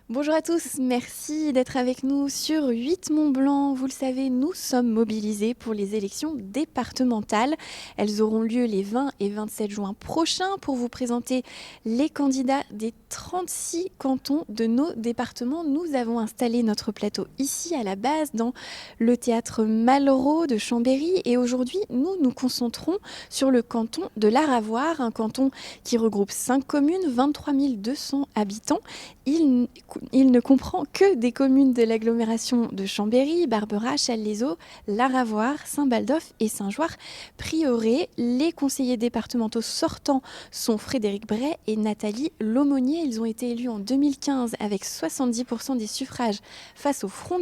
Bonjour à tous, merci d'être avec nous sur 8 Mont-Blanc. Vous le savez, nous sommes mobilisés pour les élections départementales. Elles auront lieu les 20 et 27 juin prochains pour vous présenter les candidats des 36 cantons de nos départements. Nous avons installé notre plateau ici à la base dans le théâtre Malraux de Chambéry et aujourd'hui nous nous concentrons sur le canton de l'Aravoir, un canton qui regroupe 5 communes, 23 200 habitants. Il ne comprend que des communes de l'agglomération de Chambéry, Barberas, Challes-les-Eaux, Laravoir, Saint-Baldoff et Saint-Joire-Prieuré. Les conseillers départementaux sortants sont Frédéric Bray et Nathalie Laumonier. Ils ont été élus en 2015 avec 70% des suffrages face au Front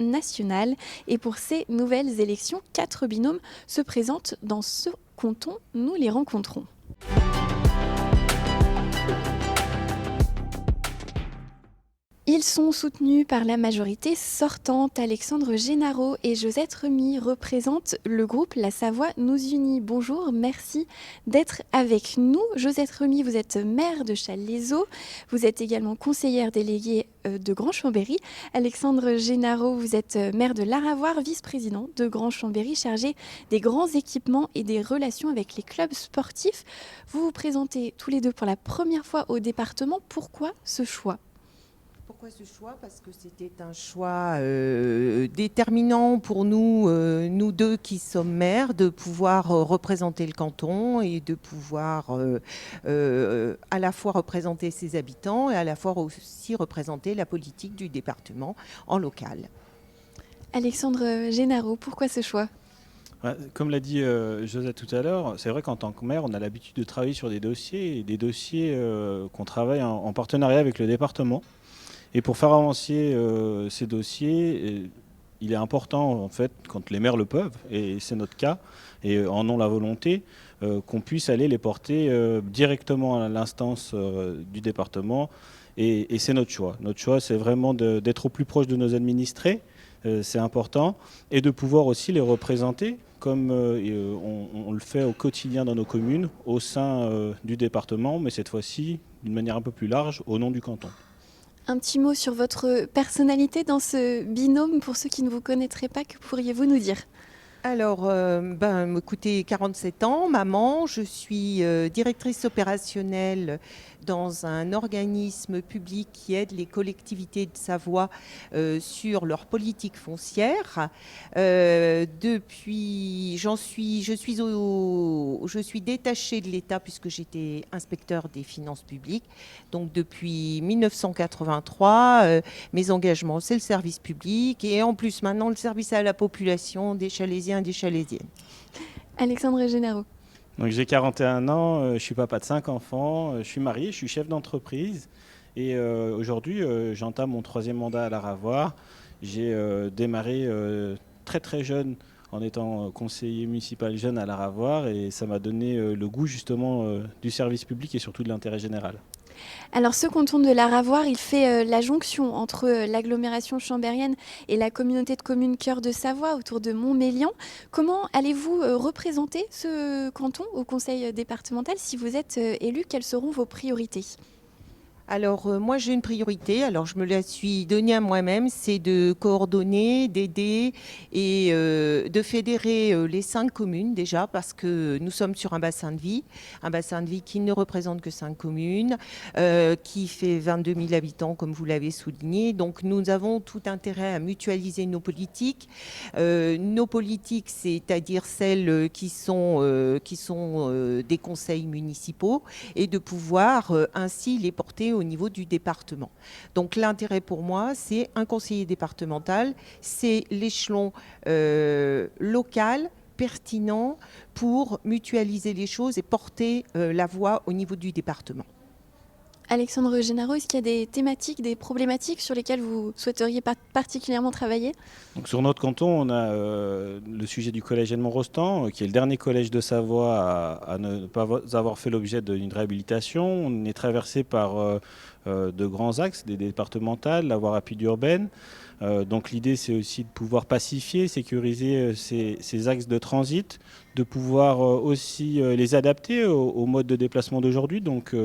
National. Et pour ces nouvelles élections, 4 binômes se présentent dans ce canton. Nous les rencontrons. Ils sont soutenus par la majorité sortante. Alexandre Génaro et Josette Remy représentent le groupe La Savoie nous unit. Bonjour, merci d'être avec nous. Josette Remy, vous êtes maire de Challes-les-Eaux. Vous êtes également conseillère déléguée de Grand-Chambéry. Alexandre Génaro, vous êtes maire de Laravoir, vice-président de Grand-Chambéry, chargé des grands équipements et des relations avec les clubs sportifs. Vous vous présentez tous les deux pour la première fois au département. Pourquoi ce choix ? Pourquoi ce choix? Parce que c'était un choix déterminant pour nous, nous deux qui sommes maires, de pouvoir représenter le canton et de pouvoir à la fois représenter ses habitants et à la fois aussi représenter la politique du département en local. Alexandre Génaro, pourquoi ce choix ? Comme l'a dit Josette tout à l'heure, c'est vrai qu'en tant que maire, on a l'habitude de travailler sur des dossiers, et des dossiers qu'on travaille en partenariat avec le département. Et pour faire avancer ces dossiers, il est important, en fait, quand les maires le peuvent, et c'est notre cas, et en ont la volonté, qu'on puisse aller les porter directement à l'instance du département. Et c'est notre choix. Notre choix, c'est vraiment d'être au plus proche de nos administrés, c'est important, et de pouvoir aussi les représenter comme on le fait au quotidien dans nos communes, au sein du département, mais cette fois-ci d'une manière un peu plus large, au nom du canton. Un petit mot sur votre personnalité dans ce binôme, pour ceux qui ne vous connaîtraient pas, que pourriez-vous nous dire ? Alors, écoutez, 47 ans, maman, je suis directrice opérationnelle dans un organisme public qui aide les collectivités de Savoie sur leur politique foncière. Je suis détachée de l'État puisque j'étais inspecteur des finances publiques. Donc, depuis 1983, mes engagements, c'est le service public et en plus maintenant le service à la population des Challésiens et des Chalésiennes. Alexandre Génaro. Donc j'ai 41 ans, je suis papa de 5 enfants, je suis marié, je suis chef d'entreprise et aujourd'hui j'entame mon 3e mandat à Laravoir. J'ai démarré très très jeune en étant conseiller municipal jeune à Laravoir et ça m'a donné le goût justement du service public et surtout de l'intérêt général. Alors ce canton de l'Aravoir, il fait la jonction entre l'agglomération chambérienne et la communauté de communes Cœur de Savoie autour de Montmélian. Comment allez-vous représenter ce canton au conseil départemental si vous êtes élu? Quelles seront vos priorités? Alors, moi, j'ai une priorité. Alors, je me la suis donnée à moi-même, c'est de coordonner, d'aider et de fédérer les 5 communes déjà, parce que nous sommes sur un bassin de vie qui ne représente que 5 communes, qui fait 22 000 habitants, comme vous l'avez souligné. Donc, nous avons tout intérêt à mutualiser nos politiques. Nos politiques, c'est-à-dire celles qui sont des conseils municipaux, et de pouvoir ainsi les porter au niveau du département. Donc l'intérêt pour moi, c'est un conseiller départemental, c'est l'échelon local, pertinent pour mutualiser les choses et porter la voix au niveau du département. Alexandre Génaro, est-ce qu'il y a des thématiques, des problématiques sur lesquelles vous souhaiteriez particulièrement travailler? Donc sur notre canton, on a le sujet du collège Edmond Rostand, qui est le dernier collège de Savoie à ne pas avoir fait l'objet d'une réhabilitation. On est traversé par de grands axes, des départementales, la voie rapide urbaine. Donc l'idée, c'est aussi de pouvoir pacifier, sécuriser ces axes de transit, de pouvoir aussi les adapter au mode de déplacement d'aujourd'hui, donc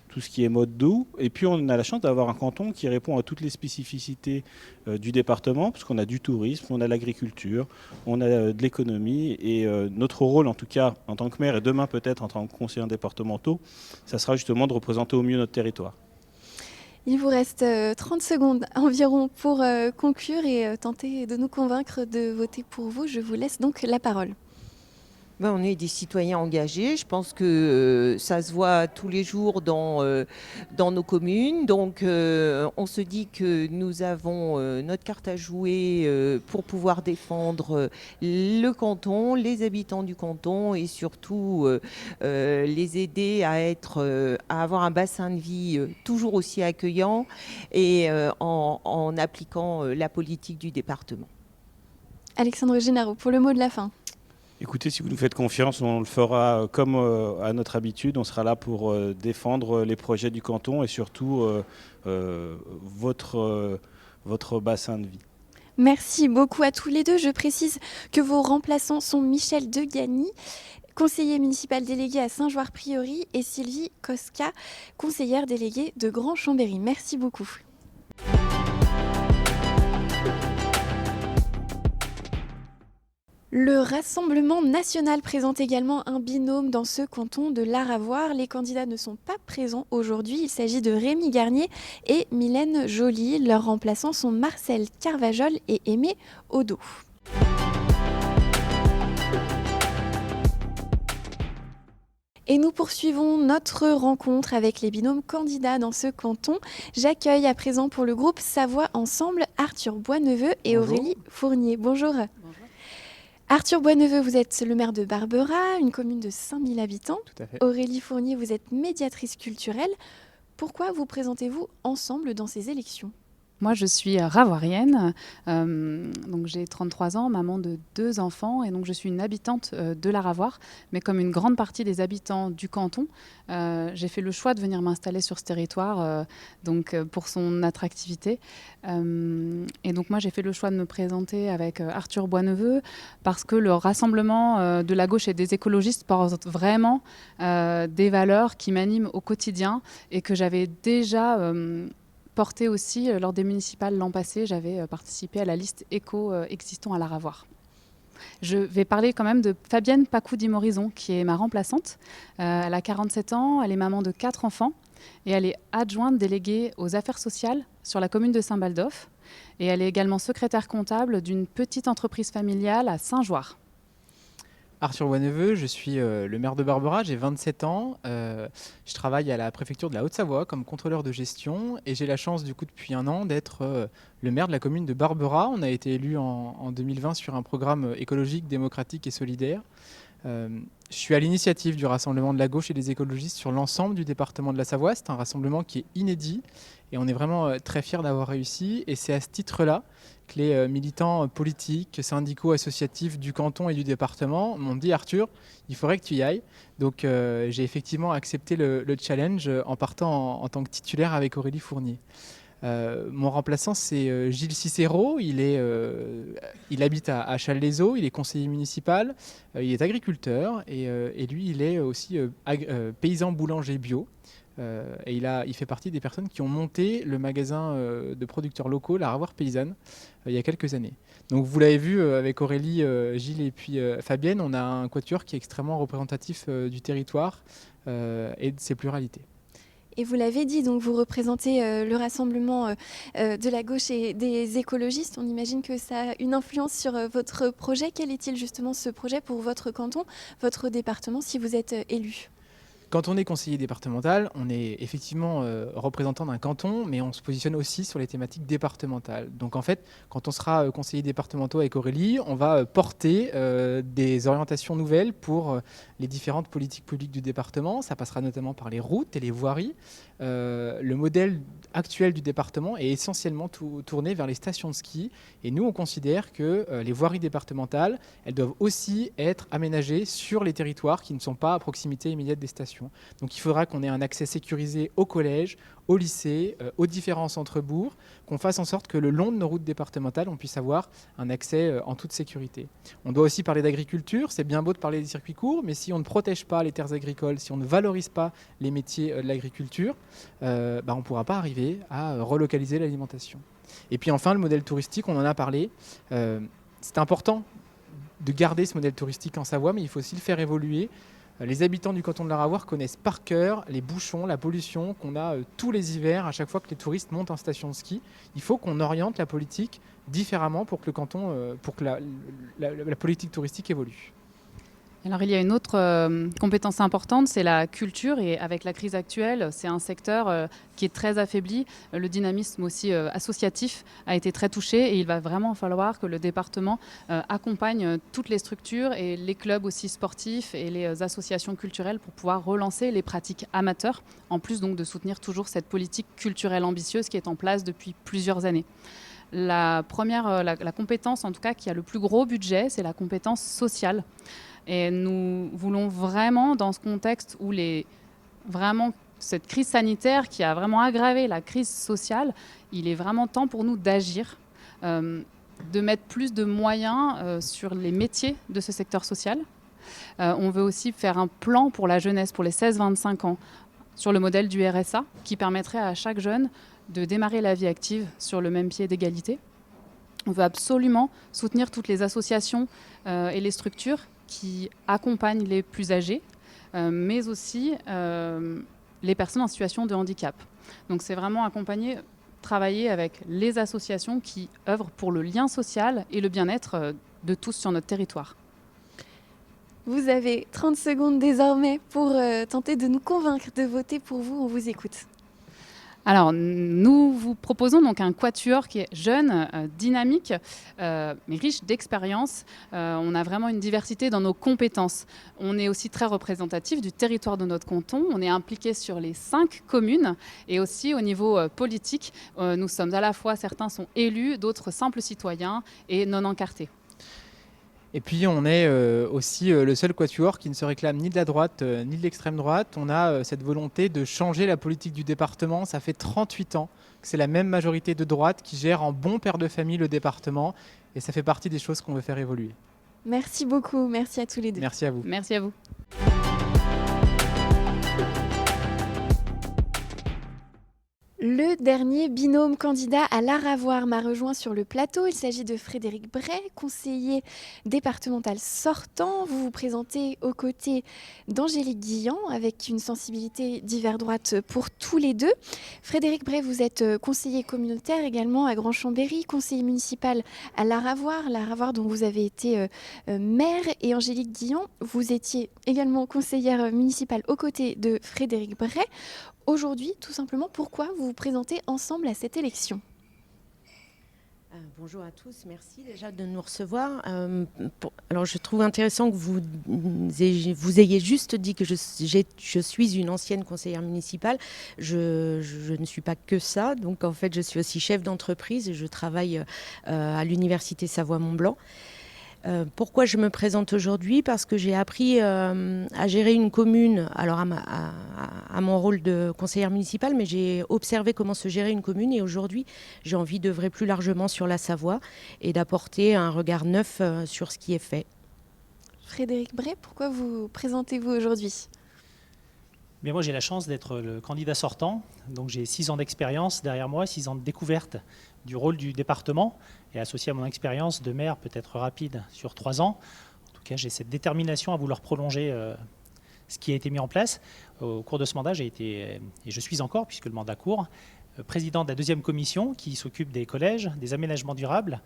tout ce qui est mode doux. Et puis on a la chance d'avoir un canton qui répond à toutes les spécificités du département, parce qu'on a du tourisme, on a l'agriculture, on a de l'économie. Et notre rôle, en tout cas, en tant que maire, et demain peut-être en tant que conseiller départementaux, ça sera justement de représenter au mieux notre territoire. Il vous reste 30 secondes environ pour conclure et tenter de nous convaincre de voter pour vous. Je vous laisse donc la parole. On est des citoyens engagés. Je pense que ça se voit tous les jours dans nos communes. Donc, on se dit que nous avons notre carte à jouer pour pouvoir défendre le canton, les habitants du canton et surtout les aider à avoir un bassin de vie toujours aussi accueillant et en appliquant la politique du département. Alexandre Génaro, pour le mot de la fin. Écoutez, si vous nous faites confiance, on le fera comme à notre habitude. On sera là pour défendre les projets du canton et surtout votre bassin de vie. Merci beaucoup à tous les deux. Je précise que vos remplaçants sont Michel Degany, conseiller municipal délégué à Saint-Joire-Prieurry, et Sylvie Koska, conseillère déléguée de Grand-Chambéry. Merci beaucoup. Le Rassemblement national présente également un binôme dans ce canton de l'Aravoir. Les candidats ne sont pas présents aujourd'hui. Il s'agit de Rémi Garnier et Mylène Joly. Leurs remplaçants sont Marcel Carvajol et Aimé Odo. Et nous poursuivons notre rencontre avec les binômes candidats dans ce canton. J'accueille à présent pour le groupe Savoie Ensemble Arthur Boisneveu et Bonjour. Aurélie Fournier. Bonjour. Bonjour. Arthur Boisneveu, vous êtes le maire de Barbera, une commune de 5000 habitants. Tout à fait. Aurélie Fournier, vous êtes médiatrice culturelle. Pourquoi vous présentez-vous ensemble dans ces élections ? Moi, je suis ravoirienne, donc j'ai 33 ans, maman de 2 enfants, et donc je suis une habitante de la Ravoire. Mais comme une grande partie des habitants du canton, j'ai fait le choix de venir m'installer sur ce territoire pour son attractivité. Et donc moi, j'ai fait le choix de me présenter avec Arthur Boisneveu parce que le rassemblement de la gauche et des écologistes porte vraiment des valeurs qui m'animent au quotidien et que j'avais déjà porté aussi lors des municipales l'an passé. J'avais participé à la liste éco existant à la Ravoire. Je vais parler quand même de Fabienne Pacou-Dimorizon, qui est ma remplaçante. Elle a 47 ans, elle est maman de 4 enfants et elle est adjointe déléguée aux affaires sociales sur la commune de Saint-Baldoff. Et elle est également secrétaire comptable d'une petite entreprise familiale à Saint-Joire. Arthur Boisneveu, je suis le maire de Barbera, j'ai 27 ans. Je travaille à la préfecture de la Haute-Savoie comme contrôleur de gestion et j'ai la chance du coup depuis un an d'être le maire de la commune de Barbera. On a été élu en 2020 sur un programme écologique, démocratique et solidaire. Je suis à l'initiative du rassemblement de la gauche et des écologistes sur l'ensemble du département de la Savoie. C'est un rassemblement qui est inédit et on est vraiment très fiers d'avoir réussi. Et c'est à ce titre-là que les militants politiques, syndicaux, associatifs du canton et du département m'ont dit « Arthur, il faudrait que tu y ailles ». Donc j'ai effectivement accepté le challenge en partant en tant que titulaire avec Aurélie Fournier. Mon remplaçant, c'est Gilles Cicéro. Il habite à Challes-les-Eaux, il est conseiller municipal, il est agriculteur et lui, il est aussi paysan boulanger bio. Et il fait partie des personnes qui ont monté le magasin de producteurs locaux, la Ravoire Paysanne, il y a quelques années. Donc vous l'avez vu avec Aurélie, Gilles et puis Fabienne, on a un quatuor qui est extrêmement représentatif du territoire et de ses pluralités. Et vous l'avez dit, donc vous représentez le rassemblement de la gauche et des écologistes. On imagine que ça a une influence sur votre projet. Quel est-il justement ce projet pour votre canton, votre département, si vous êtes élu ? Quand on est conseiller départemental, on est effectivement représentant d'un canton, mais on se positionne aussi sur les thématiques départementales. Donc en fait, quand on sera conseiller départemental avec Aurélie, on va porter des orientations nouvelles pour les différentes politiques publiques du département. Ça passera notamment par les routes et les voiries. Le modèle actuel du département est essentiellement tourné vers les stations de ski. Et nous, on considère que les voiries départementales, elles doivent aussi être aménagées sur les territoires qui ne sont pas à proximité immédiate des stations. l'alimentation. Donc il faudra qu'on ait un accès sécurisé au collège, au lycée, aux différents centres-bourgs, qu'on fasse en sorte que le long de nos routes départementales, on puisse avoir un accès en toute sécurité. On doit aussi parler d'agriculture, c'est bien beau de parler des circuits courts, mais si on ne protège pas les terres agricoles, si on ne valorise pas les métiers de l'agriculture, on ne pourra pas arriver à relocaliser l'alimentation. Et puis enfin, le modèle touristique, on en a parlé. C'est important de garder ce modèle touristique en Savoie, mais il faut aussi le faire évoluer. Les habitants du canton de l'Aravoir connaissent par cœur les bouchons, la pollution qu'on a tous les hivers à chaque fois que les touristes montent en station de ski. Il faut qu'on oriente la politique différemment pour que le canton, pour que la politique touristique évolue. Alors il y a une autre compétence importante, c'est la culture, et avec la crise actuelle, c'est un secteur qui est très affaibli. Le dynamisme aussi associatif a été très touché, et il va vraiment falloir que le département accompagne toutes les structures et les clubs aussi sportifs et les associations culturelles pour pouvoir relancer les pratiques amateurs, en plus donc de soutenir toujours cette politique culturelle ambitieuse qui est en place depuis plusieurs années. La compétence en tout cas qui a le plus gros budget, c'est la compétence sociale. Et nous voulons vraiment, dans ce contexte où cette crise sanitaire qui a vraiment aggravé la crise sociale, il est vraiment temps pour nous d'agir, de mettre plus de moyens sur les métiers de ce secteur social. On veut aussi faire un plan pour la jeunesse, pour les 16-25 ans, sur le modèle du RSA, qui permettrait à chaque jeune de démarrer la vie active sur le même pied d'égalité. On veut absolument soutenir toutes les associations et les structures qui accompagnent les plus âgés, mais aussi les personnes en situation de handicap. Donc c'est vraiment travailler avec les associations qui œuvrent pour le lien social et le bien-être de tous sur notre territoire. Vous avez 30 secondes désormais pour tenter de nous convaincre de voter pour vous. On vous écoute. Alors, nous vous proposons donc un quatuor qui est jeune, dynamique, mais riche d'expérience. On a vraiment une diversité dans nos compétences. On est aussi très représentatif du territoire de notre canton. On est impliqué sur les 5 communes et aussi au niveau politique. Nous sommes à la fois, certains sont élus, d'autres simples citoyens et non encartés. Et puis on est aussi le seul quatuor qui ne se réclame ni de la droite ni de l'extrême droite. On a cette volonté de changer la politique du département. Ça fait 38 ans que c'est la même majorité de droite qui gère en bon père de famille le département. Et ça fait partie des choses qu'on veut faire évoluer. Merci beaucoup. Merci à tous les deux. Merci à vous. Merci à vous. Le dernier binôme candidat à l'Aravoir m'a rejoint sur le plateau. Il s'agit de Frédéric Bray, conseiller départemental sortant. Vous vous présentez aux côtés d'Angélique Guillan avec une sensibilité d'hiver droite pour tous les deux. Frédéric Bray, vous êtes conseiller communautaire également à Grand-Chambéry, conseiller municipal à l'Aravoir dont vous avez été maire. Et Angélique Guillan, vous étiez également conseillère municipale aux côtés de Frédéric Bray. Aujourd'hui, tout simplement, pourquoi vous vous présentez ensemble à cette élection ? Bonjour à tous, merci déjà de nous recevoir. Alors je trouve intéressant que vous ayez juste dit que je suis une ancienne conseillère municipale. Je ne suis pas que ça, donc en fait je suis aussi chef d'entreprise et je travaille à l'université Savoie-Mont-Blanc. Pourquoi je me présente aujourd'hui ? Parce que j'ai appris à gérer une commune, alors à mon rôle de conseillère municipale, mais j'ai observé comment se gérer une commune et aujourd'hui j'ai envie d'œuvrer plus largement sur la Savoie et d'apporter un regard neuf sur ce qui est fait. Frédéric Bray, pourquoi vous présentez-vous aujourd'hui ? Bien, moi j'ai la chance d'être le candidat sortant, donc j'ai 6 ans d'expérience derrière moi, 6 ans de découverte du rôle du département et associé à mon expérience de maire peut-être rapide sur 3 ans. En tout cas j'ai cette détermination à vouloir prolonger ce qui a été mis en place. Au cours de ce mandat j'ai été, et je suis encore puisque le mandat court, président de la 2e commission qui s'occupe des collèges, des aménagements durables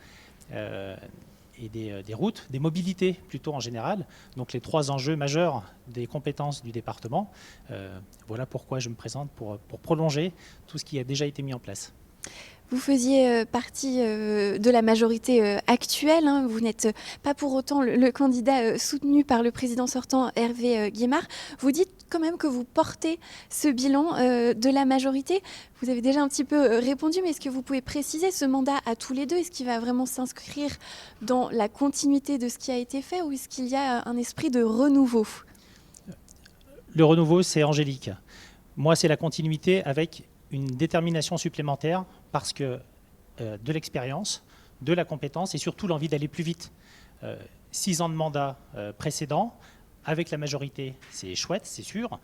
et des routes, des mobilités plutôt en général, donc les 3 enjeux majeurs des compétences du département. Voilà pourquoi je me présente pour prolonger tout ce qui a déjà été mis en place. Vous faisiez partie de la majorité actuelle, hein. Vous n'êtes pas pour autant le candidat soutenu par le président sortant Hervé Guémard. Vous dites quand même que vous portez ce bilan de la majorité. Vous avez déjà un petit peu répondu, mais est-ce que vous pouvez préciser ce mandat à tous les deux ? Est-ce qu'il va vraiment s'inscrire dans la continuité de ce qui a été fait ou est-ce qu'il y a un esprit de renouveau ? Le renouveau, c'est Angélique. Moi, c'est la continuité avec une détermination supplémentaire parce que de l'expérience, de la compétence et surtout l'envie d'aller plus vite. 6 ans de mandat précédent, avec la majorité, c'est chouette, c'est sûr.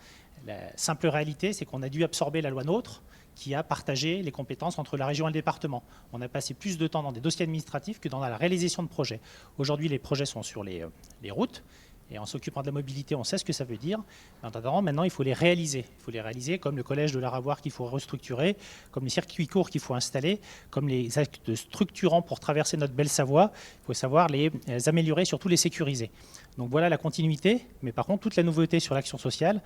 La simple réalité, c'est qu'on a dû absorber la loi NOTRe qui a partagé les compétences entre la région et le département. On a passé plus de temps dans des dossiers administratifs que dans la réalisation de projets. Aujourd'hui, les projets sont sur les routes. Et en s'occupant de la mobilité, on sait ce que ça veut dire. En attendant, maintenant, il faut les réaliser. Il faut les réaliser comme le collège de l'Aravoir qu'il faut restructurer, comme les circuits courts qu'il faut installer, comme les actes structurants pour traverser notre belle Savoie. Il faut savoir les améliorer, surtout les sécuriser. Donc voilà la continuité. Mais par contre, toute la nouveauté sur l'action sociale,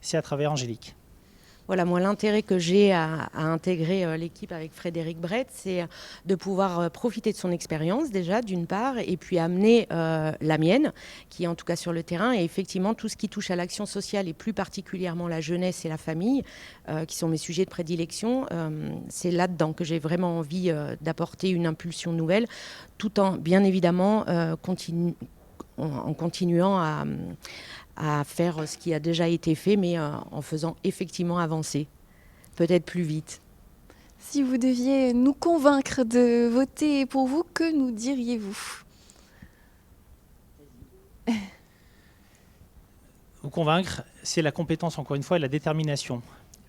c'est à travers Angélique. Voilà, moi, l'intérêt que j'ai à intégrer l'équipe avec Frédéric Brett, c'est de pouvoir profiter de son expérience déjà, d'une part, et puis amener la mienne, qui est en tout cas sur le terrain. Et effectivement, tout ce qui touche à l'action sociale, et plus particulièrement la jeunesse et la famille, qui sont mes sujets de prédilection, c'est là-dedans que j'ai vraiment envie d'apporter une impulsion nouvelle, tout en, bien évidemment, en continuant à faire ce qui a déjà été fait, mais en faisant effectivement avancer, peut-être plus vite. Si vous deviez nous convaincre de voter pour vous, que nous diriez-vous ? Vous convaincre, c'est la compétence, encore une fois, et la détermination,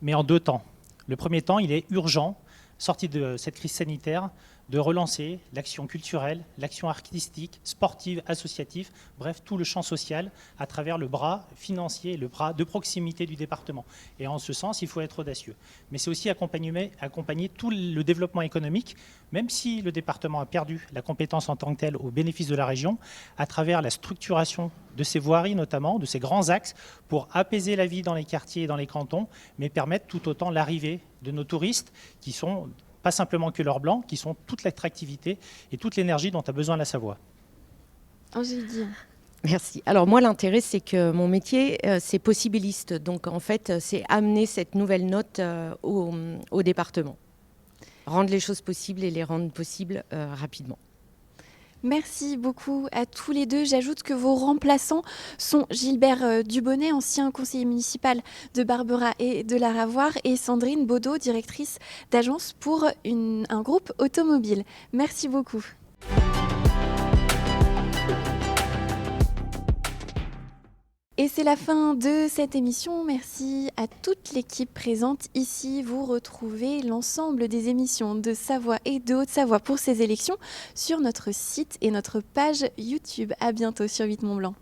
mais en 2 temps. Le premier temps, il est urgent, sorti de cette crise sanitaire, de relancer l'action culturelle, l'action artistique, sportive, associative, bref, tout le champ social à travers le bras financier, le bras de proximité du département. Et en ce sens, il faut être audacieux. Mais c'est aussi accompagner tout le développement économique, même si le département a perdu la compétence en tant que telle au bénéfice de la région, à travers la structuration de ces voiries notamment, de ces grands axes, pour apaiser la vie dans les quartiers et dans les cantons, mais permettre tout autant l'arrivée de nos touristes qui sont pas simplement que l'or blanc, qui sont toute l'attractivité et toute l'énergie dont a besoin la Savoie. Angélique. Merci. Alors moi, l'intérêt, c'est que mon métier, c'est possibiliste. Donc en fait, c'est amener cette nouvelle note au département. Rendre les choses possibles et les rendre possibles rapidement. Merci beaucoup à tous les deux. J'ajoute que vos remplaçants sont Gilbert Dubonnet, ancien conseiller municipal de Barbera et de l'Aravoir, et Sandrine Baudot, directrice d'agence pour un groupe automobile. Merci beaucoup. Et c'est la fin de cette émission. Merci à toute l'équipe présente ici. Vous retrouvez l'ensemble des émissions de Savoie et de Haute-Savoie pour ces élections sur notre site et notre page YouTube. À bientôt sur 8 Mont Blanc.